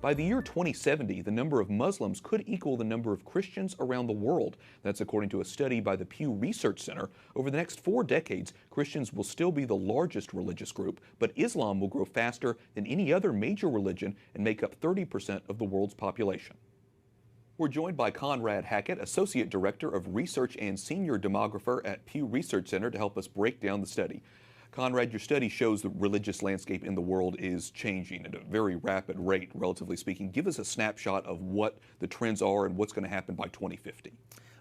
By the year 2070, the number of Muslims could equal the number of Christians around the world. That's according to a study by the Pew Research Center. Over the next 4 decades, Christians will still be the largest religious group, but Islam will grow faster than any other major religion and make up 30% of the world's population. We're joined by Conrad Hackett, Associate Director of Research and Senior Demographer at Pew Research Center, to help us break down the study. Conrad, your study shows the religious landscape in the world is changing at a very rapid rate, relatively speaking. Give us a snapshot of what the trends are and what's going to happen by 2050.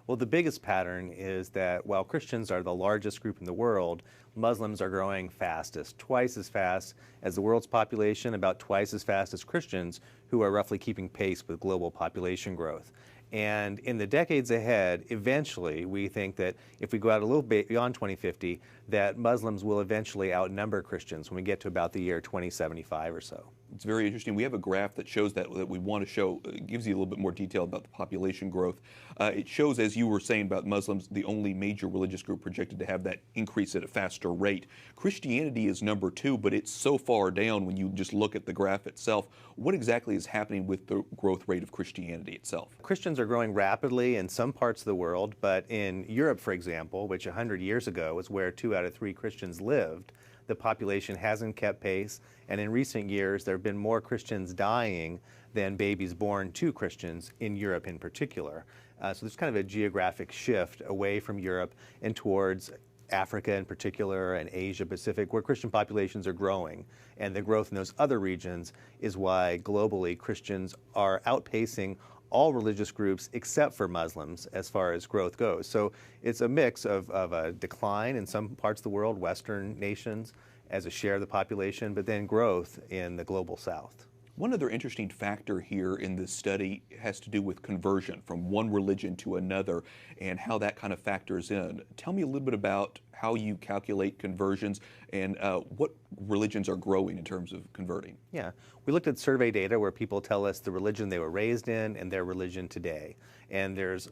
Well, the biggest pattern is that while Christians are the largest group in the world, Muslims are growing fastest, twice as fast as the world's population, about twice as fast as Christians, who are roughly keeping pace with global population growth. And in the decades ahead, eventually, we think that if we go out a little bit beyond 2050, that Muslims will eventually outnumber Christians when we get to about the year 2075 or so. It's very interesting. We have a graph that shows that we want to show. It gives you a little bit more detail about the population growth. It shows, as you were saying about Muslims, the only major religious group projected to have that increase at a faster rate. Christianity is number 2, but it's so far down when you just look at the graph itself. What exactly is happening with the growth rate of Christianity itself? Christians are growing rapidly in some parts of the world, but in Europe, for example, which 100 years ago was where 2 out of 3 Christians lived, the population hasn't kept pace, and in recent years there have been more Christians dying than babies born to Christians in Europe in particular. So there's kind of a geographic shift away from Europe and towards Africa in particular and Asia Pacific, where Christian populations are growing. And the growth in those other regions is why globally Christians are outpacing all religious groups except for Muslims as far as growth goes. So it's a mix of a decline in some parts of the world, Western nations, as a share of the population, but then growth in the global South. One other interesting factor here in this study has to do with conversion from one religion to another and how that kind of factors in. Tell me a little bit about how you calculate conversions and what religions are growing in terms of converting. Yeah, we looked at survey data where people tell us the religion they were raised in and their religion today. And there's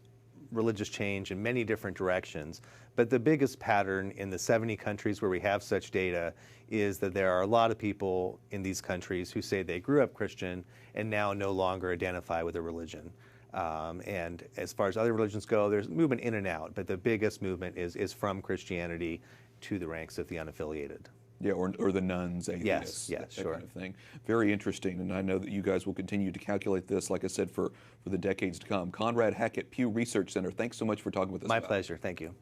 religious change in many different directions. But the biggest pattern in the 70 countries where we have such data is that there are a lot of people in these countries who say they grew up Christian and now no longer identify with a religion. And as far as other religions go, there's movement in and out, but the biggest movement is from Christianity to the ranks of the unaffiliated. Yeah, or the nuns, atheists, yes, that sure. kind of thing. Very interesting, and I know that you guys will continue to calculate this, like I said, for the decades to come. Conrad Hackett, Pew Research Center, thanks so much for talking with us. My pleasure, thank you.